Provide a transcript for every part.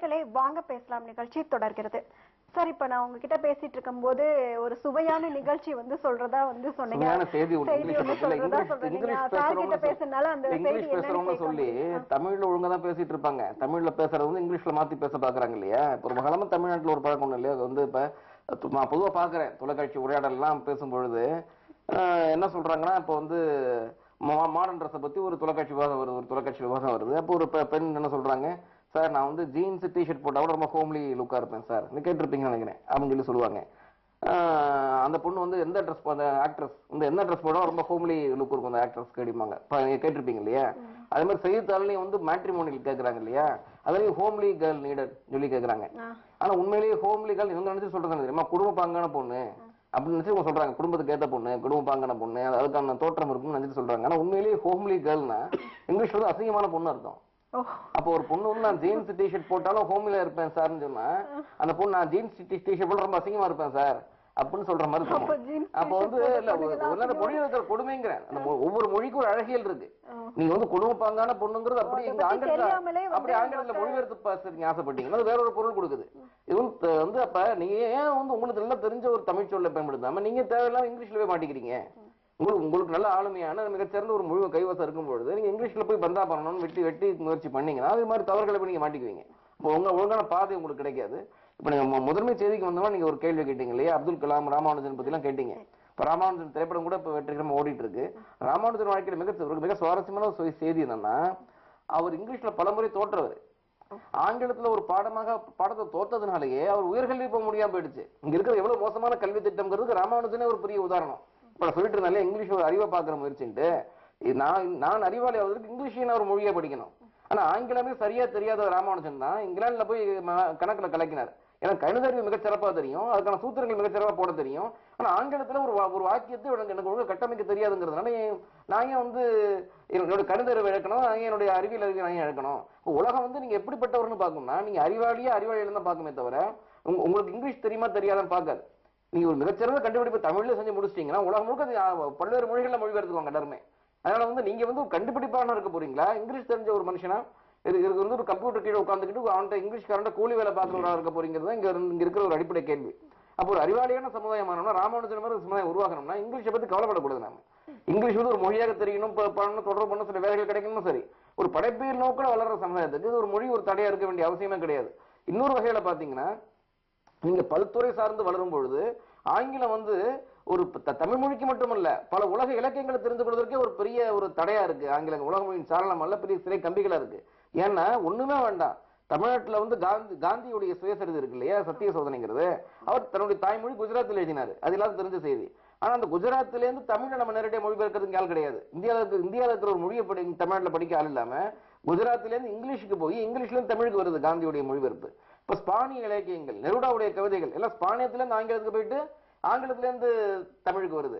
நேயர்களே வாங்க பேசலாம் நிகழ்ச்சி தொடர்கிறது. சார், இப்ப நான் உங்ககிட்ட பேசிட்டு இருக்கும் போது ஒரு சுவையான நிகழ்ச்சி வந்து சொல்றதா வந்து சொன்னீங்க. சொல்லி தமிழ்ல ஒழுங்காதான் பேசிட்டு இருப்பாங்க. தமிழ்ல பேசுறது வந்து இங்கிலீஷ்ல மாத்தி பேச பாக்குறாங்க இல்லையா? இப்ப ஒரு காலமா தமிழ்நாட்டுல ஒரு பழக்கம் இல்லையா? அது வந்து இப்ப நான் பொதுவா பாக்குறேன் தொலைக்காட்சி உரையாடல் எல்லாம் பேசும்பொழுது என்ன சொல்றாங்கன்னா, இப்ப வந்து மாடர்ன் ட்ரெஸ்ஸை பத்தி ஒரு தொலைக்காட்சி விவாதம் வருது, ஒரு தொலைக்காட்சி விவாதம் வருது. அப்போ ஒரு பெண் என்ன சொல்றாங்க, சார் நான் வந்து ஜீன்ஸ் டிஷர்ட் போட்டா கூட ரொம்ப ஹோம்லி லுக்கா இருப்பேன் சார், நீ கேட்டிருப்பீங்கன்னு நினைக்கிறேன் அப்படின்னு சொல்லி சொல்லுவாங்க. அந்த பொண்ணு வந்து எந்த ட்ரெஸ், அந்த ஆக்ட்ரஸ் வந்து என்ன ட்ரெஸ் போட்டா ரொம்ப ஹோம்லி லுக் இருக்கும் அந்த ஆக்ட்ரஸ் கேட்பாங்க, கேட்டிருப்பீங்க இல்லையா? அதே மாதிரி செய்தித்தாள்லையும் வந்து மேட்ரிமோனியில் கேட்கறாங்க இல்லையா, அதுலயும் ஹோம்லி கேர்ள் நீடட் சொல்லி கேட்கறாங்க. ஆனா உண்மையிலேயே ஹோம்லி கேர்ள் இவங்க நினைச்சு சொல்றாங்க தெரியுமா, குடும்ப பாங்கான பொண்ணு அப்படின்னு நினைச்சு இவங்க சொல்றாங்க. குடும்பத்துக்கு ஏற்ற பொண்ணு, குடும்ப பாங்கான பொண்ணு, அதுக்கான தோற்றம் இருக்குன்னு நினைச்சு சொல்றாங்க. ஆனா உண்மையிலேயே ஹோம்லி கேர்ள்னா இங்கிலீஷ் வந்து அசிங்கமான பொண்ணு அர்த்தம். அப்போ ஒரு பொண்ணு வந்து நான் ஜீன்ஸ் டிஷர்ட் போட்டாலும் ஹோம்லியா இருப்பேன் சார்னு சொன்னா, அந்த பொண்ணு நான் ஜீன்ஸ் டிஷர்ட் போட்டு ரொம்ப அசிங்கமா இருப்பேன் சார் அப்படின்னு சொல்ற மாதிரி இருக்கும். அப்ப வந்து இல்ல மொழி இருக்கிற கொடுமைங்கிறேன். ஒவ்வொரு மொழிக்கும் ஒரு அழகியல் இருக்கு. நீங்க வந்து குடும்ப பாங்கான பொண்ணுங்கிறது அப்படி இங்க ஆங்கிலத்துல மொழிபெயர்த்து ஆசைப்பட்டீங்கன்னா அது வேற ஒரு பொருள் கொடுக்குது. இது வந்து அப்ப நீங்க ஏன் வந்து உங்களுக்கு நல்லா தெரிஞ்ச ஒரு தமிழ் சொல்ல பயன்படுத்தாம நீங்க தேவையில்லாம இங்கிலீஷ்ல போய் மாட்டிக்கிறீங்க? உங்களுக்கு நல்ல ஆளுமையான மிகச்சிறந்த ஒரு மொழி கைவசம் இருக்கும் பொழுது நீங்க இங்கிலீஷ்ல போய் பந்தா பண்ணணும்னு வெட்டி முயற்சி பண்ணீங்கன்னா அது மாதிரி தவறுகளை போய் நீங்க மாட்டிக்குவீங்க. இப்போ ஒழுங்கான பாதை உங்களுக்கு கிடைக்காது. இப்ப நீங்க முதன்மை செய்திக்கு வந்தோம்னா நீங்க ஒரு கேள்வி கேட்டீங்க இல்லையா, அப்துல் கலாம் ராமானுஜன் பத்தி எல்லாம் கேட்டீங்க. இப்ப ராமானுஜன் திரைப்படம் கூட இப்ப வெற்றிகரமா ஓடிட்டு இருக்கு. ராமானுஜன் வாழ்க்கையில மிக சுவாரஸ்யமான ஒரு செய்தி என்னன்னா, அவர் இங்கிலீஷ்ல பலமுறை தோற்றவர். ஆங்கிலத்துல ஒரு பாடத்தை தோற்றதுனாலேயே அவர் உயர்கல்வி போக முடியாம போயிடுச்சு. இங்க இருக்கிற எவ்வளவு மோசமான கல்வி திட்டம்ங்கிறதுக்கு ராமானுஜனே ஒரு பெரிய உதாரணம். இப்ப சொல்லிட்டு இருந்தாலே இங்கிலீஷ் ஒரு அறிவை பாக்குற முயற்சிட்டு நான் அறிவாளி ஆவதற்கு இங்கிலீஷையும் ஒரு மொழியை படிக்கணும். ஆனா ஆங்கிலமே சரியா தெரியாத ராமானுஜன் தான் இங்கிலாந்துல போய் கணக்குல கலக்கினார். எனக்கு கணிதறிவு மிகச்சிறப்பா தெரியும், அதுக்கான சூத்திரங்கள் மிகச்சிறப்பா போட தெரியும். ஆனா ஆங்கிலத்துல ஒரு வாக்கியத்தை எனக்கு ஒழுங்கு கட்டமைக்க தெரியாதுங்கிறதுனால நான் ஏன் வந்து என்னோட கணிதறிவு இழக்கணும், என்னுடைய அறிவியல் அறிவை நான் இழக்கணும்? உலகம் வந்து நீங்க எப்படிப்பட்டவர்னு பார்க்கணும்னா நீங்க அறிவாளியில தான் பார்க்குமே தவிர உங்களுக்கு இங்கிலீஷ் தெரியுமா தெரியாதான்னு பார்க்காது. நீங்க ஒரு மிகச்சிறந்த கண்டுபிடிப்பு தமிழ்ல செஞ்சு முடிச்சிட்டீங்கன்னா உலகம் முழுக்க பல்வேறு மொழிகள்ல மொழிபெயர்த்துவாங்க எல்லாருமே. அதனால வந்து நீங்க வந்து கண்டுபிடிப்பான இருக்க போறீங்களா, இங்கிலீஷ் தெரிஞ்ச ஒரு மனுஷனா இதுக்கு வந்து ஒரு கம்ப்யூட்டர் கீழே உட்காந்துக்கிட்டு அவன்கிட்ட இங்கிலீஷ்காரன் கூலி வேலை பார்க்கறவரா இருக்க போறீங்கிறது இங்க இருக்கிற ஒரு அடிப்படை கேள்வி. அப்போ ஒரு அறிவாளியான சமுதாயமானோம்னா ராமானுஜன் மாதிரி சமுதாயம் உருவாக்கணும்னா இங்கிலீஷை பத்தி கவலைப்படக்கூடாது. நாம இங்கிலீஷ் வந்து ஒரு மொழியாக தெரியணும், தொடர்பு பண்ண சில வேலைகள் கிடைக்கணும். சரி, ஒரு படைப்பியல் நோக்கில் வளர்ற சமுதாயத்துக்கு இது ஒரு மொழி ஒரு தடையா இருக்க வேண்டிய அவசியமே கிடையாது. இன்னொரு வகையில பாத்தீங்கன்னா நீங்க பல்துறை சார்ந்து வளரும் பொழுது ஆங்கிலம் வந்து ஒரு தமிழ் மொழிக்கு மட்டுமல்ல பல உலக இலக்கியங்களை தெரிந்து கொள்வதற்கே ஒரு பெரிய ஒரு தடையா இருக்கு. ஆங்கிலம் உலக மொழியின் சாரணம் அல்ல, பெரிய சிறை கம்பிகளா இருக்கு. ஏன்னா ஒண்ணுமே வேண்டாம், தமிழ்நாட்டுல வந்து காந்தியுடைய சுயசரிதை இருக்கு இல்லையா, சத்திய சோதனைங்கிறது, அவர் தன்னுடைய தாய்மொழி குஜராத்தில் எழுதினாரு, அது எல்லாரும் தெரிஞ்ச செய்தி. ஆனா அந்த குஜராத்தில இருந்து தமிழை நம்ம நேரடியாக மொழிபெயர்க்கிறதுக்கு ஆள் கிடையாது. இந்தியாவில் இருக்கிற ஒரு மொழியை தமிழ்நாட்டில் படிக்க ஆள் இல்லாம குஜராத்தில இருந்து இங்கிலீஷுக்கு போய் இங்கிலீஷ்ல இருந்து தமிழுக்கு வருது காந்தியுடைய மொழிபெயர்ப்பு. இப்ப ஸ்பானிய இலக்கியங்கள், நெருடாவுடைய கவிதைகள் எல்லாம் ஸ்பானியத்துல இருந்து ஆங்கிலத்துக்கு போயிட்டு ஆங்கிலத்துல இருந்து தமிழுக்கு வருது.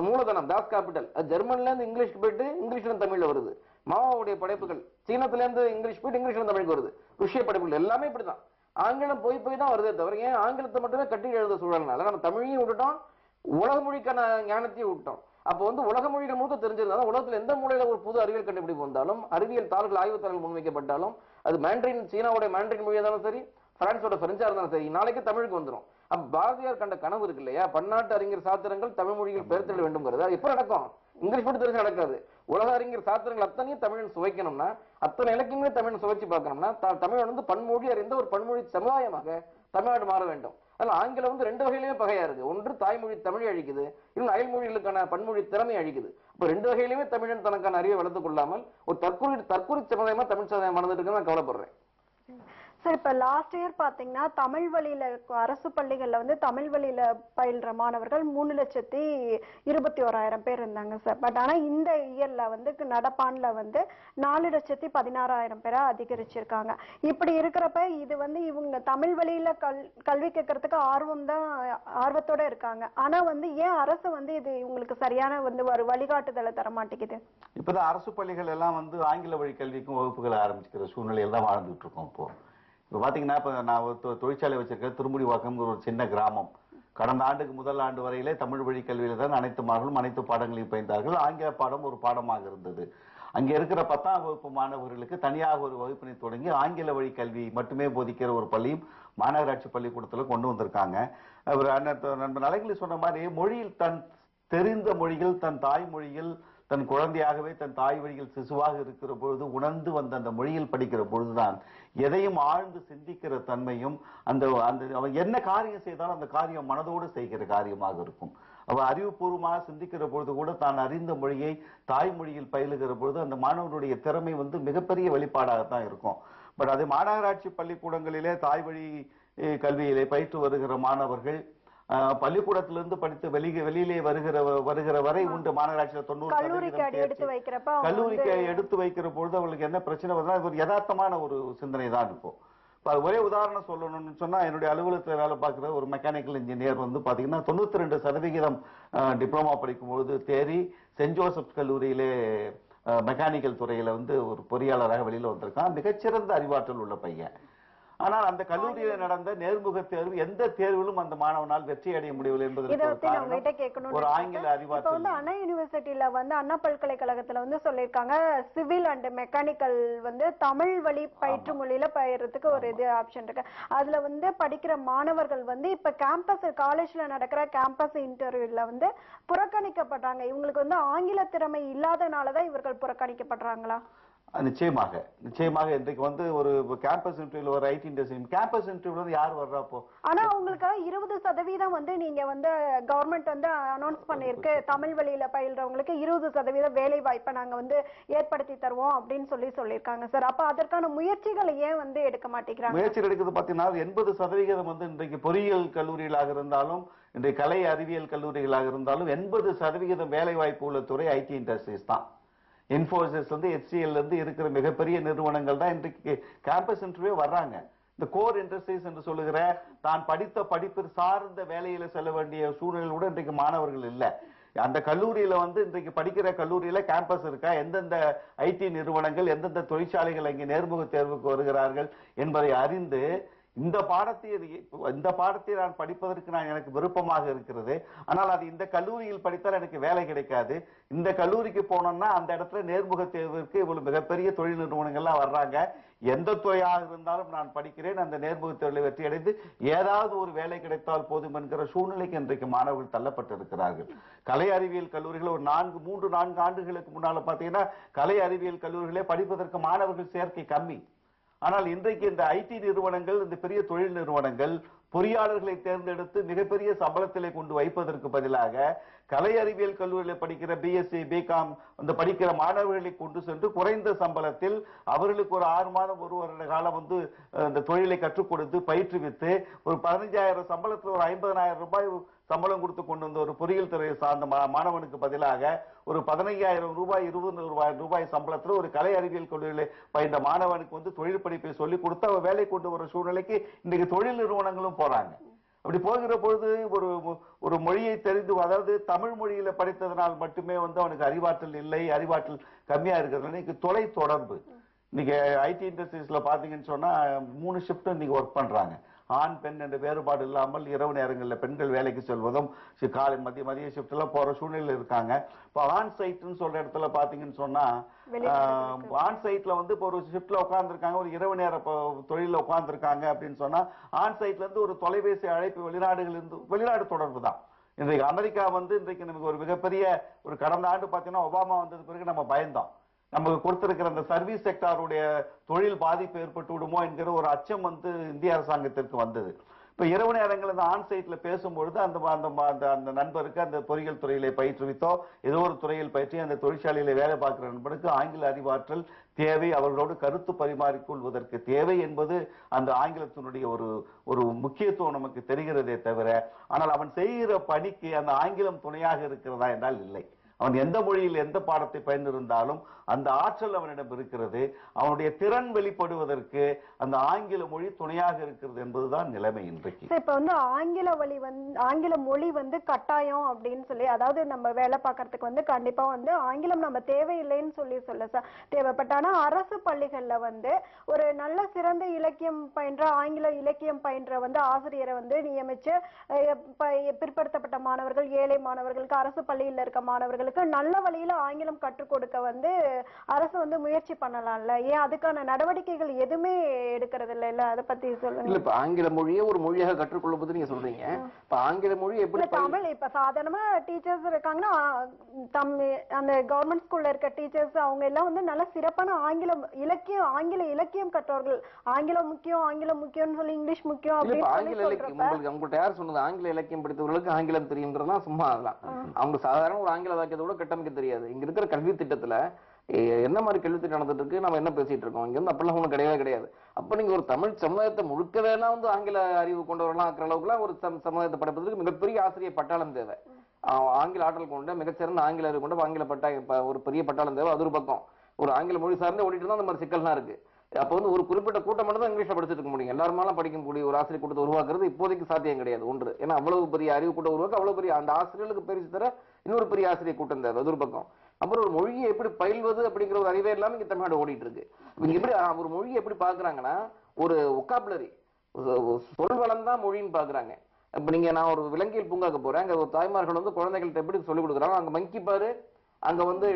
மூலதனம் தாஸ் கேபிட்டல் ஜெர்மன்ல இருந்து இங்கிலீஷ்க்கு போயிட்டு இங்கிலீஷ்ல இருந்து தமிழ்ல வருது. மாவோடைய படைப்புகள் சீனத்துல இருந்து இங்கிலீஷ் போயிட்டு இங்கிலீஷ்ல இருந்து தமிழுக்கு வருது. ருஷ்ய படைப்புகள் எல்லாமே இப்படிதான் ஆங்கிலம் போய் தான் வருதே தவிர ஏன் ஆங்கிலத்தை மட்டுமே கட்டி எழுத சூழல்னால நம்ம தமிழையும் விட்டுட்டோம், உலக மொழிக்கான ஞானத்தையும் விட்டோம். அப்போ வந்து உலக மொழிகள் முழுக்க தெரிஞ்சிருந்தாலும் உலகத்துல எந்த மூலையில ஒரு புது அறிவியல் கண்டுபிடிப்பு வந்தாலும், அறிவியல் தாள்கள் ஆய்வுத்தாள்கள் முன்வைக்கப்பட்டாலும், அது மேண்ட்ரின் சீனாவுடைய மேண்ட்ரின் மொழியா இருந்தாலும் சரி, பிரான்ஸோட பிரெஞ்சா இருந்தாலும் சரி, நாளைக்கு தமிழுக்கு வந்துடும். அப்ப பாரதியார் கண்ட கனவு இருக்கு இல்லையா, பன்னாட்டு அறிஞர் சாத்திரங்கள் தமிழ் மொழியில் பெயர்த்திட வேண்டும்ங்கிறது அது எப்ப நடக்கும்? இங்கிலீஷ் மட்டும் தெரிஞ்சு நடக்காது. உலக அறிஞர் சாத்திரங்கள் அத்தனையும் தமிழ் சுவைக்கணும்னா, அத்தனை இலக்கியமே தமிழ் சுவைச்சு பார்க்கணும்னா தமிழ் வந்து பன்மொழி அறிந்த ஒரு பன்மொழி சமுதாயமாக தமிழ்நாடு மாற வேண்டும். அதனால ஆங்கிலம் வந்து ரெண்டு வகையிலுமே பகையா இருக்கு. ஒன்று தாய்மொழி தமிழ் அழிக்குது, இன்னும் அயல்மொழிகளுக்கான பன்மொழி திறமை அழிக்குது. இப்ப ரெண்டு வகையிலுமே தமிழன் தனக்கான அறிவை வளர்த்துக் கொள்ளாமல் ஒரு தற்கொலை சமுதாயமா தமிழ் சமுதாயம் மறந்துட்டு நான் கவலைப்படுறேன். சார், இப்ப லாஸ்ட் இயர் பாத்தீங்கன்னா தமிழ் வழியில அரசு பள்ளிகள்ல வந்து தமிழ் வழியில பயில்ற மாணவர்கள் 3,21,000 பேர் இருந்தாங்க சார். பட் ஆனா இந்த இயர்ல வந்து நடப்பாண்டுல வந்து 4,16,000 பேரா அதிகரிச்சிருக்காங்க. இப்படி இருக்கிறப்ப இது வந்து இவங்க தமிழ் வழியில கல்வி கேட்கறதுக்கு ஆர்வத்தோட இருக்காங்க. ஆனா வந்து ஏன் அரசு வந்து இது இவங்களுக்கு சரியான வந்து ஒரு வழிகாட்டுதலை தர மாட்டேங்குது? இப்பதான் அரசு பள்ளிகள் எல்லாம் வந்து ஆங்கில வழி கல்விக்கும் வகுப்புகள் ஆரம்பிச்சுக்கிற சூழ்நிலையில தான் வாழ்ந்துட்டு இருக்கோம். இப்போ பாத்தீங்கன்னா, இப்ப நான் தொழிற்சாலை வச்சிருக்கேன், திருமுடிவாக்கம் ஒரு சின்ன கிராமம். கடந்த ஆண்டுக்கு முதல் ஆண்டு வரையிலே தமிழ் வழி கல்வியில தான் அனைத்து மாணவர்களும் அனைத்து பாடங்களையும் பயின்றார்கள். ஆங்கில பாடம் ஒரு பாடமாக இருந்தது. அங்க இருக்கிற 10ஆம் வகுப்பு மாணவர்களுக்கு தனியாக ஒரு வகுப்பினை தொடங்கி ஆங்கில வழி கல்வி மட்டுமே போதிக்கிற ஒரு பள்ளியும் மாநகராட்சி பள்ளிக்கூடத்துல கொண்டு வந்திருக்காங்க. நண்பர் அழகிரி சொன்ன மாதிரி மொழியில் தன் தெரிந்த மொழிகள் தன் தாய்மொழியில் தன் குழந்தையாகவே தன் தாய் வழியில் சிசுவாக இருக்கிற பொழுது உணர்ந்து வந்த அந்த மொழியில் படிக்கிற பொழுதுதான் எதையும் ஆழ்ந்து சிந்திக்கிற தன்மையும் அவன் என்ன காரியம் செய்தாலும் அந்த காரியம் மனதோடு செய்கிற காரியமாக இருக்கும். அவ அறிவுபூர்வமாக சிந்திக்கிற பொழுது கூட தான் அறிந்த மொழியை தாய்மொழியில் பயிலுகிற பொழுது அந்த மாணவனுடைய திறமை மிகப்பெரிய வெளிப்பாடாகத்தான் இருக்கும். பட் அது மாநகராட்சி பள்ளிக்கூடங்களிலே தாய் வழி கல்வியிலே பயிற்று வருகிற மாணவர்கள் பள்ளிக்கூடத்திலிருந்து படித்து வெளியிலே வருகிற வரை உண்டு. மாநகராட்சியில 90% கல்லூரிக்கு எடுத்து வைக்கிற பொழுது அவங்களுக்கு என்ன பிரச்சனை வருதுன்னா ஒரு யதார்த்தமான ஒரு சிந்தனை தான் இப்போ. ஒரே உதாரணம் சொல்லணும்னு சொன்னா என்னுடைய அலுவலகத்தில் வேலை பார்க்கிற ஒரு மெக்கானிக்கல் இன்ஜினியர் பாத்தீங்கன்னா 92% டிப்ளமா படிக்கும் பொழுது தேறி சென்ட் ஜோசப் கல்லூரியிலே மெக்கானிக்கல் துறையில ஒரு பொறியாளராக வெளியில வந்திருக்கான். மிகச்சிறந்த அறிவாற்றல் உள்ள பையன். ஆனால் அந்த கல்லூரியில நடந்த நேர்முக தேர்வு எந்த தேர்விலும் அந்த மாணவனால் வெற்றி அடைய முடியவில்லை என்பதற்கு ஒரு ஆங்கில அறிவாற்றல். அண்ணா யூனிவர்சிட்டியில அண்ணா பல்கலைக்கழகத்துல சொல்லியிருக்காங்க சிவில் அண்ட் மெக்கானிக்கல் தமிழ் வழி பயிற்று மொழியில பயிர்றதுக்கு ஒரு இது ஆப்ஷன் இருக்கு. அதுல படிக்கிற மாணவர்கள் இப்ப கேம்பஸ் காலேஜ்ல நடக்கிற கேம்பஸ் இன்டர்வியூல புறக்கணிக்கப்படுறாங்க. இவங்களுக்கு ஆங்கில திறமை இல்லாதனாலதான் இவர்கள் புறக்கணிக்கப்படுறாங்களா? நிச்சயமாக இன்றைக்கு ஒரு கேம்பஸ் இன்டர்வியூல ஒரு ஐடி இண்டஸ்ட்ரி கேம்பஸ் இன்டர்வியூல யார் வர்றாப்போ ஆனா உங்களுக்கு 20% நீங்க கவர்மெண்ட் அனௌன்ஸ் பண்ணிருக்கு தமிழ் வழியில பயில்றவங்களுக்கு 20% வேலை வாய்ப்பை நாங்க ஏற்படுத்தி தருவோம் அப்படின்னு சொல்லியிருக்காங்க சார். அப்ப அதற்கான முயற்சிகளை ஏன் எடுக்க மாட்டேங்கிறாங்க? முயற்சி எடுக்கிறது பாத்தீங்கன்னா 80% இன்றைக்கு பொறியியல் கல்லூரிகளாக இருந்தாலும் இன்றைக்கு கலை அறிவியல் கல்லூரிகளாக இருந்தாலும் 80% வேலை வாய்ப்பு உள்ள துறை ஐடி இண்டஸ்ட்ரீஸ் தான். இன்ஃபோசிஸ் HCL இருக்கிற மிகப்பெரிய நிறுவனங்கள் தான் இன்றைக்கு கேம்பஸ் இன்டர்வியூ வர்றாங்க. இந்த கோர் இண்டஸ்ட்ரீஸ் என்று சொல்லுகிற தான் படித்த படிப்பில் சார்ந்த வேலையில செல்ல வேண்டிய சூழ்நிலை கூட இன்றைக்கு மாணவர்கள் இல்லை. அந்த கல்லூரியில இன்றைக்கு படிக்கிற கல்லூரியில கேம்பஸ் இருக்கா, எந்தெந்த ஐடி நிறுவனங்கள் எந்தெந்த தொழிற்சாலைகள் இங்கே நேர்முக தேர்வுக்கு வருகிறார்கள் என்பதை அறிந்து இந்த பாடத்தை நான் படிப்பதற்கு எனக்கு விருப்பமாக இருக்கிறது. ஆனால் அது இந்த கல்லூரியில் படித்தால் எனக்கு வேலை கிடைக்காது. இந்த கல்லூரிக்கு போனோம்னா அந்த இடத்துல நேர்முக தேர்விற்கு இவ்வளவு மிகப்பெரிய தொழில் நிறுவனங்கள்லாம் வர்றாங்க. எந்த துறையாக இருந்தாலும் நான் படிக்கிறேன், அந்த நேர்முக தேர்வில் வெற்றி அடைந்து ஏதாவது ஒரு வேலை கிடைத்தால் போதும் என்கிற சூழ்நிலைக்கு இன்றைக்கு மாணவர்கள் தள்ளப்பட்டு இருக்கிறார்கள். கலை அறிவியல் கல்லூரிகள் ஒரு 3-4 ஆண்டுகளுக்கு முன்னால பாத்தீங்கன்னா கலை அறிவியல் கல்லூரிகளே படிப்பதற்கு மாணவர்கள் சேர்க்கை கம்மி. ஆனால் இன்றைக்கு இந்த ஐடி நிறுவனங்கள் இந்த பெரிய தொழில் நிறுவனங்கள் பொறியாளர்களை தேர்ந்தெடுத்து மிகப்பெரிய சம்பளத்திலே கொண்டு வைப்பதற்கு பதிலாக கலை அறிவியல் கல்லூரியில் படிக்கிற பிஎஸ்சி பிகாம் படிக்கிற மாணவர்களை கொண்டு சென்று குறைந்த சம்பளத்தில் அவர்களுக்கு ஒரு 6 மாதம் 1 வருட காலம் இந்த தொழிலை கற்றுக் கொடுத்து பயிற்றுவித்து ஒரு 15,000 சம்பளத்தில் ஒரு 50,000 ரூபாய் சம்பளம் கொடுத்து கொண்டு வந்த ஒரு பொறியியல் துறையை சார்ந்த மாணவனுக்கு பதிலாக ஒரு 15,000 ரூபாய் 20,000 ரூபாய் சம்பளத்தில் ஒரு கலை அறிவியல் கல்லூரியில பயின்ற மாணவனுக்கு தொழில் படிப்பை சொல்லிக் கொடுத்து அவர் வேலை கொண்டு வர சூழ்நிலைக்கு இன்றைக்கு தொழில் நிறுவனங்களும் போறாங்க. அப்படி போகிற பொழுது ஒரு மொழியை தெரிந்து, அதாவது தமிழ் மொழியில படித்ததனால் மட்டுமே அவனுக்கு அறிவாற்றல் இல்லை, அறிவாற்றல் கம்மியா இருக்கிறது. இன்னைக்கு தொலை தொடர்பு இன்னைக்கு ஐடி இண்டஸ்ட்ரீஸ்ல பாத்தீங்கன்னு சொன்னா 3 ஷிஃப்ட் இன்னைக்கு ஒர்க் பண்றாங்க. ஆண் பெண் என்ற வேறுபாடு இல்லாமல் இரவு நேரங்களில் பெண்கள் வேலைக்கு செல்வதும் காலை மதிய ஷிஃப்ட் எல்லாம் போற சூழ்நிலை இருக்காங்க. இப்போ ஆன் சைட்னு சொல்ற இடத்துல பாத்தீங்கன்னு சொன்னா ஆன் சைட்ல இப்போ ஒரு ஷிஃப்ட்ல உட்கார்ந்துருக்காங்க, ஒரு இரவு நேர தொழில உட்கார்ந்துருக்காங்க அப்படின்னு சொன்னா ஆன் சைட்ல இருந்து ஒரு தொலைபேசி அழைப்பு வெளிநாடு தொடர்பு தான். இன்றைக்கு அமெரிக்கா இன்றைக்கு நமக்கு ஒரு மிகப்பெரிய ஒரு கடந்த ஆண்டு பாத்தீங்கன்னா ஒபாமா வந்தது பிறகு நம்ம பயந்தோம். நமக்கு கொடுத்திருக்கிற அந்த சர்வீஸ் செக்டாருடைய தொழில் பாதிப்பு ஏற்பட்டு விடுமோ என்கிற ஒரு அச்சம் இந்திய அரசாங்கத்திற்கு வந்தது. இப்ப இரவு நேரங்கள் அந்த ஆன் சைட்ல பேசும்பொழுது அந்த நண்பருக்கு அந்த பொறியியல் துறையிலே பயிற்றுவித்தோ ஏதோ ஒரு துறையில் பயிற்சி அந்த தொழிற்சாலையில வேலை பார்க்கிற நண்பருக்கு ஆங்கில அறிவாற்றல் தேவை, அவர்களோடு கருத்து பரிமாறிக்கொள்வதற்கு தேவை என்பது அந்த ஆங்கிலத்தினுடைய ஒரு முக்கியத்துவம் நமக்கு தெரிகிறதே தவிர, ஆனால் அவன் செய்கிற பணிக்கு அந்த ஆங்கிலம் துணையாக இருக்கிறதா என்றால் இல்லை. அவன் எந்த மொழியில் எந்த பாடத்தை பயின்றிருந்தாலும் அந்த ஆற்றல் அவனிடம் இருக்கிறது. அவனுடைய திறன் வெளிப்படுவதற்கு அந்த ஆங்கில மொழி துணையாக இருக்கிறது என்பதுதான் நிலைமை இன்றைக்கு. இப்ப ஆங்கில மொழி கட்டாயம் அப்படின்னு சொல்லி, அதாவது நம்ம வேலை பார்க்கறதுக்கு கண்டிப்பா ஆங்கிலம் நம்ம தேவையில்லைன்னு சொல்ல சார் தேவைப்பட்ட. ஆனா அரசு பள்ளிகள்ல ஒரு நல்ல சிறந்த இலக்கியம் பயின்ற ஆங்கில இலக்கியம் பயின்ற ஆசிரியரை நியமிச்சு பிற்படுத்தப்பட்ட மாணவர்கள், ஏழை மாணவர்களுக்கு அரசு பள்ளியில் இருக்க மாணவர்கள் மாணவர்களுக்கு நல்ல வழியில ஆங்கிலம் கற்றுக் கொடுக்க வந்து அரசு வந்து முயற்சி பண்ணலாம்ல, ஏன் அதுக்கான நடவடிக்கைகள் எதுவுமே எடுக்கிறது இல்ல? அதை பத்தி சொல்லுங்க. இல்ல இப்ப ஆங்கில மொழியை ஒரு மொழியாக கற்றுக்கொள்ளும் போது நீங்க சொல்றீங்க, இப்ப ஆங்கில மொழி எப்படி தமிழ் இப்ப சாதாரணமா டீச்சர்ஸ் இருக்காங்கன்னா அந்த கவர்மெண்ட் ஸ்கூல்ல இருக்க டீச்சர்ஸ் அவங்க எல்லாம் வந்து நல்ல சிறப்பான ஆங்கில இலக்கியம் கற்றவர்கள். ஆங்கிலம் முக்கியம் ஆங்கிலம் முக்கியம்னு சொல்லி இங்கிலீஷ் முக்கியம் அப்படின்னு ஆங்கில இலக்கியம் உங்கள்கிட்ட யார் சொன்னது? ஆங்கில இலக்கியம் படித்தவர்களுக்கு ஆங்கிலம் தெரியுங்கிறதுலாம் சும்மா அதெல்லாம். அவங்க சாதாரண ஒரு ஆங்கில வாக்கியத்தை கூட கட்டமைக்க தெரியாது. இங்க இருக்கிற கல்வி திட்டத்துல என்ன மாதிரி கல்வி திட்டம் நடந்துட்டு இருக்கு, நம்ம என்ன பேசிட்டு இருக்கோம்? இங்க வந்து அப்படிலாம் ஒண்ணு கிடையவே கிடையாது. அப்ப நீங்க ஒரு தமிழ் சமுதாயத்தை முழுக்கவே எல்லாம் வந்து ஆங்கில அறிவு கொண்டவர்களாம் ஆக்குற அளவுக்குலாம் ஒரு சமுதாயத்தை படிப்பதற்கு மிகப்பெரிய ஆசிரியர் பட்டாளம் தேவை. ஆங்கில ஆற்றல் கொண்ட மிகச்சிறந்த ஆங்கில அறிவு கொண்ட ஆங்கில ஒரு பெரிய பட்டாளம் தேவை. அது ஒரு பக்கம். ஒரு ஆங்கில மொழி சார்ந்து ஓடிட்டு தான் அந்த மாதிரி சிக்கல்லாம் இருக்கு. அப்ப வந்து ஒரு குறிப்பிட்ட கூட்டம் மட்டும் தான் இங்கிலீஷ்ல படிச்சுட்டு இருக்க முடியும். எல்லாருமாலாம் படிக்கக்கூடிய ஒரு ஆசிரியர் கூட்டத்தை உருவாக்குறது இப்போதைக்கு சாத்தியம் கிடையாது. ஒன்று, ஏன்னா அவ்வளவு பெரிய அறிவு கூட்டம் உருவாக்க அவ்வளவு பெரிய அந்த ஆசிரியர்களுக்கு பரிசு தர இன்னொரு பெரிய ஆசிரியர் கூட்டம் தேவை. அது ஒரு பக்கம். அப்புறம் ஒரு மொழியை எப்படி பயில்வது அப்படிங்கிற ஒரு அறிவே இல்லாம இங்க தமிழ்நாடு ஓடிட்டு இருக்கு. இவங்க எப்படி ஒரு மொழியை எப்படி பாக்குறாங்கன்னா, ஒரு ஒக்காபுலரி சொல் வளம் தான் மொழின்னு பாக்குறாங்க. இப்ப நீங்க நான் ஒரு விலங்கியல் பூங்காக்கு போறேன், அங்க ஒரு தாய்மார்கள் வந்து குழந்தைகள்ட்ட எப்படி சொல்லிக் கொடுக்குறாங்க, அங்க மங்கி பாரு, அங்க வந்து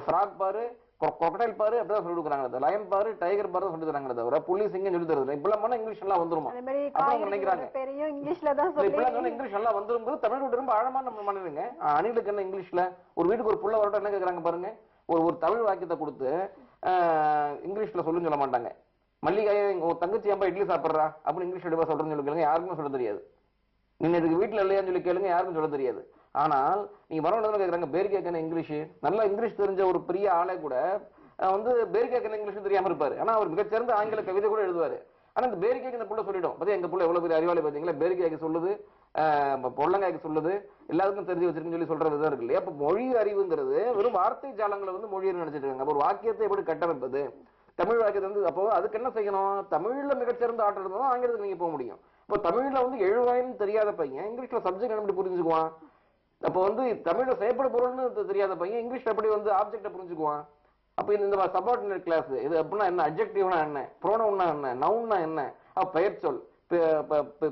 ஃப்ராக் பாரு, கொக்கடைல் பாரு அப்படிதான் சொல்லி கொடுக்குறாங்க. லயன் பாரு, டைகர் பாரு சொல்லி தராங்க. தவிர புலி சிங்கம் சொல்லி தருது இப்பெல்லாம் பண்ணா இங்கிலீஷ் எல்லாம் வந்துருமா அப்படின்னு நினைக்கிறாங்க. இங்கிலீஷ் எல்லாம் வந்துரும். தமிழ் விட்டு ரொம்ப ஆழமா நம்ம மனிதங்க. அணிலுக்கு என்ன இங்கிலீஷ்ல ஒரு வீட்டுக்கு ஒரு புள்ள வரட்டும் என்ன கேட்கறாங்க பாருங்க. ஒரு தமிழ் வாக்கியத்தை கொடுத்து இங்கிலீஷ்ல சொல்லுன்னு சொல்ல மாட்டாங்க. மல்லிகாயை உங்க தங்கச்சி ஏன்பா இட்லி சாப்பிட்றா அப்படின்னு இங்கிலீஷ் எடுப்பா சொல்றேன்னு சொல்லி கேளுங்க, யாருக்குமே சொல்ல தெரியாது. நீங்க இதுக்கு வீட்டுல இல்லையான்னு சொல்லி கேளுங்க, யாருக்கும் சொல்ல தெரியாது. ஆனால் நீங்க வரவங்க கேட்கறாங்க பேரிக்கான இங்கிலீஷ், நல்லா இங்கிலீஷ் தெரிஞ்ச ஒரு பெரிய ஆளே கூட வந்து பேரிக்கான இங்கிலீஷ் தெரியாம இருப்பாரு. ஆனா அவர் மிகச்சிறந்த ஆங்கில கவிதை கூட எழுதுவாரு. ஆனா இந்த பேரிக்காய்க்கு இந்த புள்ள சொல்லிடும், பத்தி எங்க புள்ள எவ்வளவு பெரிய அறிவாளி பாத்தீங்களா, பேரிக்காய்க்கு சொல்லுது, பொள்ளங்காய்க்கு சொல்லுது, எல்லாருக்கும் தெரிஞ்சு வச்சிருக்குன்னு சொல்லி சொல்ற விதம் இருக்கு இல்லையா. அப்ப மொழி அறிவுங்கிறது வெறும் வார்த்தை ஜாலங்களை வந்து மொழி அறிவு நினைச்சிட்டு இருக்காங்க. ஒரு வாக்கியத்தை எப்படி கட்டமைப்பது, தமிழ் வாக்கியத்தை வந்து அப்போ அதுக்கு என்ன செய்யணும், தமிழ்ல மிகச்சிறந்த ஆற்றல் இருந்தாலும் ஆங்கிலத்துக்கு நீங்க போக முடியும். இப்போ தமிழ்ல வந்து 7 வாயிலும் தெரியாத பையன் இங்கிலீஷ்ல சப்ஜெக்ட் எப்படி புரிஞ்சுக்குவான்? அப்போ வந்து தமிழ்ல செயற்பட பொருள்னு தெரியாத பையன் இங்கிலீஷ்ல எப்படி வந்து ஆப்ஜெக்ட புரிஞ்சுக்குவான்? அப்ப இந்த சபார்டினேட் கிளாஸ் இது அப்படின்னா என்ன, அட்ஜெக்டிவ்னா என்ன, ப்ரோனவுன்னா என்ன, நவுன்னா என்ன, பெயர் சொல்,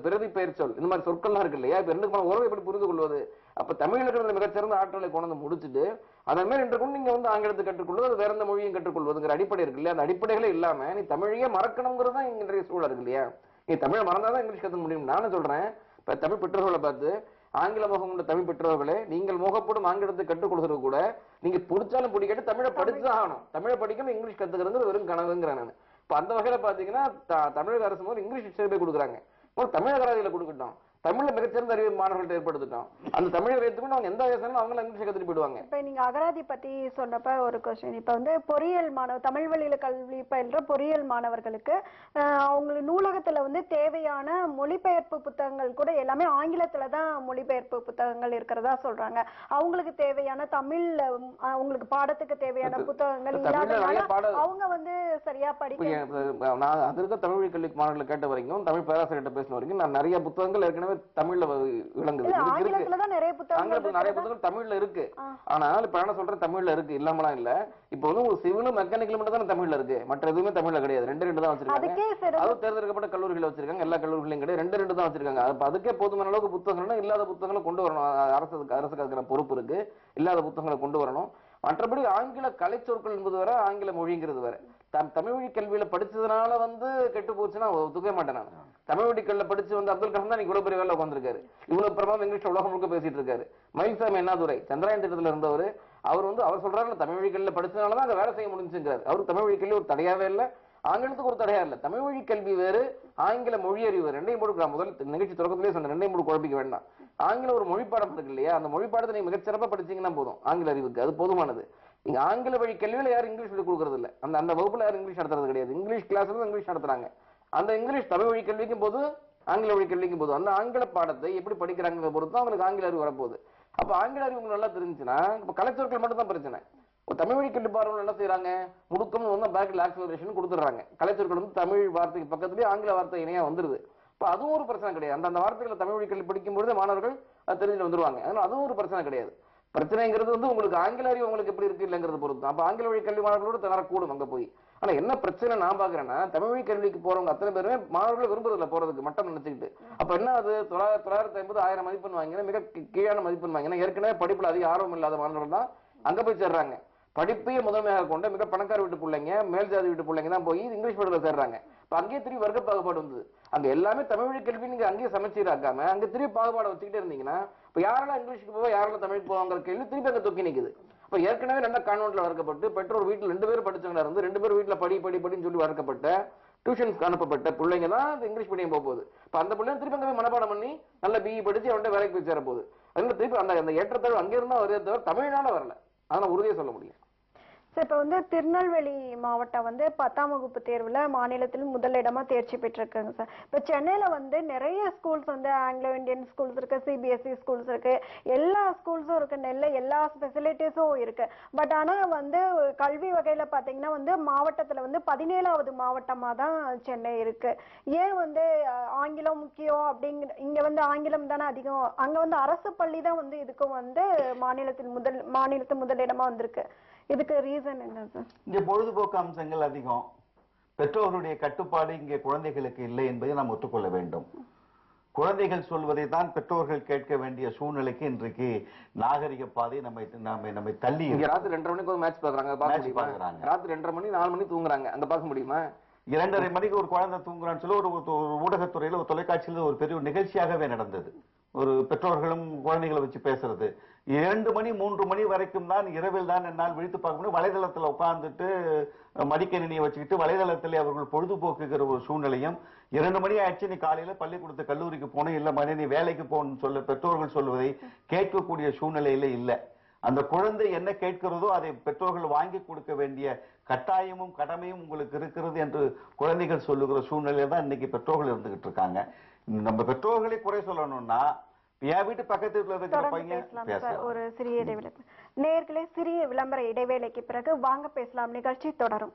பிரதி பெயர் சொல், இந்த மாதிரி சொற்கள்லாம் இருக்கு இல்லையா. இப்ப ரெண்டு உறவை எப்படி புரிந்து கொள்வது? அப்ப தமிழ்ல இருக்கிற மிகச்சிறந்த ஆற்றலை கொண்டு முடிச்சுட்டு அதன் மேல் இன்று கொண்டு நீங்க வந்து ஆங்கிலத்தை கற்றுக்கொள்வது, அது வேற எந்த மொழியும் கற்றுக்கொள்வதுங்கிற அடிப்படை இருக்கு இல்லையா. அந்த அடிப்படைகளே இல்லாம நீ தமிழையே மறக்கணுங்கிறது தான் இன்றைய சூழல் இருக்கு இல்லையா. நீ தமிழை மறந்தாதான் இங்கிலீஷ் கற்றுக்க முடியும். நானும் சொல்றேன், இப்ப தமிழ் பெற்றோர்களை பார்த்து, ஆங்கில முகம் உள்ள தமிழ் பெற்றோர்களே, நீங்கள் முகப்படும் ஆங்கிலத்தை கற்றுக் கொடுக்கறது கூட நீங்க பிடிச்சாலும் பிடிக்காட்டு தமிழை படிச்சுதான் ஆகணும். தமிழை படிக்காம இங்கிலீஷ் கத்துக்கிறது வெறும் கனவுங்கிறேன் நான். இப்ப அந்த வகையில பாத்தீங்கன்னா தமிழக அரசு போது இங்கிலீஷ் சேர்ப்பை கொடுக்குறாங்க. தமிழக அரசியல கொடுக்கட்டும், தமிழ்ல மிகச்சிறந்த அறிவு மாணவர்கள்ட்ட ஏற்படுத்திட்டோம். அந்த தமிழை வைத்துக்கொண்டு அவங்க எந்த வயசுல அவங்க இங்கிலீஷ் கத்துட்டு போயிடுவாங்க. இப்ப நீங்க அகராதி பத்தி சொன்னப்ப ஒரு கொஸ்டின், இப்ப வந்து பொறியியல் தமிழ் வழியில கல்வி பயின்ற பொறியியல் மாணவர்களுக்கு அவங்களுக்கு நூலகத்துல வந்து தேவையான மொழிபெயர்ப்பு புத்தகங்கள் கூட எல்லாமே ஆங்கிலத்துல தான் மொழிபெயர்ப்பு புத்தகங்கள் இருக்கிறதா சொல்றாங்க. அவங்களுக்கு தேவையான தமிழ்ல அவங்களுக்கு பாடத்துக்கு தேவையான புத்தகங்கள் இல்லாதனால அவங்க வந்து சரியா படிக்க. நான் அது இருக்க தமிழ் வழி கல்வி மாணவர்களை கேட்ட வரைக்கும், தமிழ் பேராசிரியர்கிட்ட பேசின வரைக்கும் நான் நிறைய புத்தகங்கள் ஏற்கனவே தமிழ்ல விளங்குது. நிறைய புத்தகங்கள் தமிழ்ல இருக்கு. ஆனால் இப்ப என்ன சொல்றேன், தமிழ்ல இருக்கு இல்லாமலாம் இல்ல. இப்ப வந்து ஒரு சிவில் மெக்கானிக்கல் மட்டும் தான் தமிழ்ல இருக்கு, மற்ற எதுவுமே தமிழ்ல கிடையாது. ரெண்டு தான் வச்சிருக்காங்க. அது தேர்ந்தெடுக்கப்பட்ட கல்லூரிகளை வச்சிருக்காங்க, எல்லா கல்லூரிகளையும் கிடையாது, ரெண்டு தான் வச்சிருக்காங்க. அதுக்கே போதுமான அளவுக்கு புத்தகங்கள், இல்லாத புத்தகங்களை கொண்டு வரணும். அரசுக்கு அதுக்கான பொறுப்பு இருக்கு, இல்லாத புத்தகங்களை கொண்டு வரணும். மற்றபடி ஆங்கில கலை சொற்கள் என்பது வர, ஆங்கில மொழிங்கிறது வர. தமிழ் வழி கல்வியில படிச்சதுனால வந்து கெட்டு போச்சுன்னா ஒத்துக்கவே மாட்டேன் நான். தமிழ் வழி கல்வியில படிச்சு வந்து அப்துல் கலாம் தான் இவ்வளவு பெரிய வேலை உட்காந்துருக்காரு, இவ்வளவு பிரபலம் இங்கிலீஷ் உலகம் முழுக்க பேசிட்டு இருக்காரு. மயில்சாமி அண்ணாதுரை சந்திராயன் திட்டத்துல இருந்தவர், அவர் சொல்றாரு தமிழ் வழி கல்வியில படிச்சதுனாலதான் அங்க வேலை செய்ய முடிஞ்சுங்கிறாரு. அவருக்கு தமிழ் வழி கல்வி ஒரு தடையாவே இல்லை, ஆங்கிலத்துக்கு ஒரு தடையா இல்லை. தமிழ் வழி கல்வி வேறு, ஆங்கில மொழி அறிவு ரெண்டையும் போட்டு முதல் நிகழ்ச்சி தொடக்கத்திலே சொன்ன ரெண்டையும் போட்டு குழப்பிக்க வேண்டாம். ஆங்கிலம் ஒரு மொழிப்பாடம் இருக்கு இல்லையா, அந்த மொழிப்பாடத்தை நீங்க மிகச்சிறப்பா படிச்சீங்கன்னா போதும் ஆங்கில அறிவுக்கு, அது போதுமானது. நீங்க ஆங்கில வழி கல்வியில யாரும் இங்கிலீஷ் சொல்லி கொடுக்கறது இல்லை, அந்த வகுப்புல யாரும் இங்கிலீஷ் நடத்துறது கிடையாது. இங்கிலீஷ் கிளாஸ்ல இங்கிலீஷ் நடத்துறாங்க. அந்த இங்கிலீஷ் தமிழ் வழி கல்விக்கும் போது, ஆங்கில வழி கல்விக்கும் போது, அந்த ஆங்கில பாடத்தை எப்படி படிக்கிறாங்க பொறுத்து அவங்களுக்கு ஆங்கில அறிவு வரப்போகுது. அப்ப ஆங்கில அறிவு நல்லா தெரிஞ்சுன்னா இப்ப கலைச்சொற்கள் மட்டும் தான் பிரச்சனை. தமிழ் வழி கல்வி பாடங்கள் என்ன செய்யறாங்க, முடுக்கம் வந்து பேக்ல ஆக்சிலரேஷன் கொடுத்துறாங்க. கலைச்சொற்கள் வந்து தமிழ் வார்த்தைக்கு பக்கத்துலயே ஆங்கில வார்த்தை இணையா வந்துருது. இப்ப அதுவும் ஒரு பிரச்சனை கிடையாது. அந்த வார்த்தைகளை தமிழ் வழி கல்வி படிக்கும் பொழுது மாணவர்கள் தெரிஞ்சுட்டு வந்துருவாங்க. அதனால அதுவும் ஒரு பிரச்சனை கிடையாது. பிரச்சனைங்கிறது வந்து உங்களுக்கு ஆங்கில அறிவு உங்களுக்கு எப்படி இருக்கு இல்லைங்கிறது பொறுத்து. அப்ப ஆங்கில வழி கல்வி மாணவர்களோட தரக்கூடும் அங்க போய். ஆனா என்ன பிரச்சனை நான் பாக்குறேன்னா, தமிழ் வழி கல்விக்கு போறவங்க அத்தனை பேருமே மாணவர்களை விரும்புறதில்ல போறதுக்கு மட்டம் நினைச்சுக்கிட்டு. அப்ப என்ன அது 950 1000 மதிப்பெண் வாங்கினா மிக கீழான மதிப்பெண் வாங்கினா ஏற்கனவே படிப்புல அதிக ஆர்வம் இல்லாத மாணவர்கள் தான் அங்க போய் சேர்றாங்க. படிப்பையே முதன்மையாக கொண்ட மிக பணக்கார வீட்டு பிள்ளைங்க, மேல் ஜாதி வீட்டு பிள்ளைங்க தான் போய் இங்கிலீஷ் மீடியத்துல சேர்றாங்க. இப்ப அங்கேயே திரும்பி வர்க்க பாகுபாடு வந்தது. அங்க எல்லாமே தமிழ் வழி கல்வி நீங்க அங்கேயே சமைச்சீராக்காம அங்க திரும்பி பாகுபாடு வச்சுக்கிட்டே இருந்தீங்கன்னா இப்ப யாரெல்லாம் இங்கிலீஷ்க்கு போவா யாரெல்லாம் தமிழுக்கு போவாங்கிற கேள்வி திருப்பி அங்க தொக்கி நிக்குது. இப்ப ஏற்கனவே நல்ல கான்வென்ட்ல வளர்க்கப்பட்டு பெற்றோர் வீட்டுல 2 பேரும் படிச்சவங்களா இருந்து 2 பேரும் வீட்டுல படின்னு சொல்லி வளர்க்கப்பட்ட டியூஷன்ஸ்க்கு அனுப்பப்பட்ட பிள்ளைங்க தான் இங்கிலீஷ் மீடியம் போக போகுது. இப்ப அந்த பிள்ளைங்க திருப்பி அங்கே மனப்பாடம் பண்ணி நல்ல பிஇ படிச்சு அவன்கிட்ட வேலைக்கு போய் சேர போகுது. அதனால திருப்பி அந்த ஏற்றத்தாழ்வு அங்கே இருந்தா வருதே தவிர தமிழ்நாட வரல. அதனால உறுதியா சொல்ல முடியும். இப்ப வந்து திருநெல்வேலி மாவட்டம் வந்து 10ஆம் வகுப்பு தேர்வுல மாநிலத்தில் முதலிடமா தேர்ச்சி பெற்றிருக்காங்க சார். இப்ப சென்னையில வந்து நிறைய ஸ்கூல்ஸ் வந்து ஆங்கிலோ இந்தியன் ஸ்கூல்ஸ் இருக்கு, சிபிஎஸ்இ ஸ்கூல்ஸ் இருக்கு, எல்லா ஸ்கூல்ஸும் இருக்கு, நெல்லை எல்லா ஃபெசிலிட்டிஸும் இருக்கு. பட் ஆனா வந்து கல்வி வகையில பாத்தீங்கன்னா வந்து மாவட்டத்துல வந்து 17வது மாவட்டமா தான் சென்னை இருக்கு. ஏன் வந்து ஆங்கிலம் முக்கியம் அப்படிங்கிற, இங்க வந்து ஆங்கிலம் தானே அதிகம், அங்க வந்து அரசு பள்ளி தான் வந்து இதுக்கும் வந்து மாநிலத்து முதலிடமா வந்திருக்கு. இதுக்கு ரீசன் என்ன சார்? இங்க பொழுதுபோக்கு அம்சங்கள் அதிகம், பெற்றோர்களுடைய கட்டுப்பாடு இங்கே குழந்தைகளுக்கு இல்லை என்பதை நாம் ஒத்துக்கொள்ள வேண்டும். குழந்தைகள் சொல்வதை தான் பெற்றோர்கள் கேட்க வேண்டிய சூழ்நிலைக்கு இன்றைக்கு நாகரிக பாதை நம்மை தள்ளி. ராத்திரி 2:30 மணிக்கு ஒரு மேட்ச் பாக்குறாங்க, ராத்திரி 2:30 மணி 4 மணி தூங்குறாங்க, அங்க பார்க்க முடியுமா? 2:30 மணிக்கு ஒரு குழந்தை தூங்குறான்னு சொல்லி ஒரு ஊடகத்துறையில ஒரு தொலைக்காட்சியில் ஒரு பெரிய நிகழ்ச்சியாகவே நடந்தது. ஒரு பெற்றோர்களும் குழந்தைகளை வச்சு பேசுறது. 2 மணி 3 மணி வரைக்கும் தான் இரவில் தான் என்னால் விழித்து பார்க்க முடியும். வலைதளத்துல உட்கார்ந்துட்டு மடிக்கணினியை வச்சுக்கிட்டு வலைதளத்திலே அவர்கள் பொழுதுபோக்குகிற ஒரு சூழ்நிலையும், 2 மணி ஆயிடுச்சு நீ காலையில பள்ளிக்கூடத்து கல்லூரிக்கு போகணும், இல்ல மணி நீ வேலைக்கு போகணும்னு சொல்ல பெற்றோர்கள் சொல்வதை கேட்கக்கூடிய சூழ்நிலையில இல்லை. அந்த குழந்தை என்ன கேட்கிறதோ அதை பெற்றோர்கள் வாங்கி கொடுக்க வேண்டிய கட்டாயமும் கடமையும் உங்களுக்கு இருக்கிறது என்று குழந்தைகள் சொல்லுகிற சூழ்நிலையில தான் இன்னைக்கு பெற்றோர்கள் இருந்துகிட்டு இருக்காங்க. நம்ம பெற்றோர்களை குறை சொல்லணும்னா என் வீட்டு பக்கத்து வீட்டுல இருக்கிற பையன். ஒரு சிறிய இடைவேளை நேயர்களே, சிறிய விளம்பர இடைவேளைக்கு பிறகு வாங்க பேசலாம் நிகழ்ச்சி தொடரும்.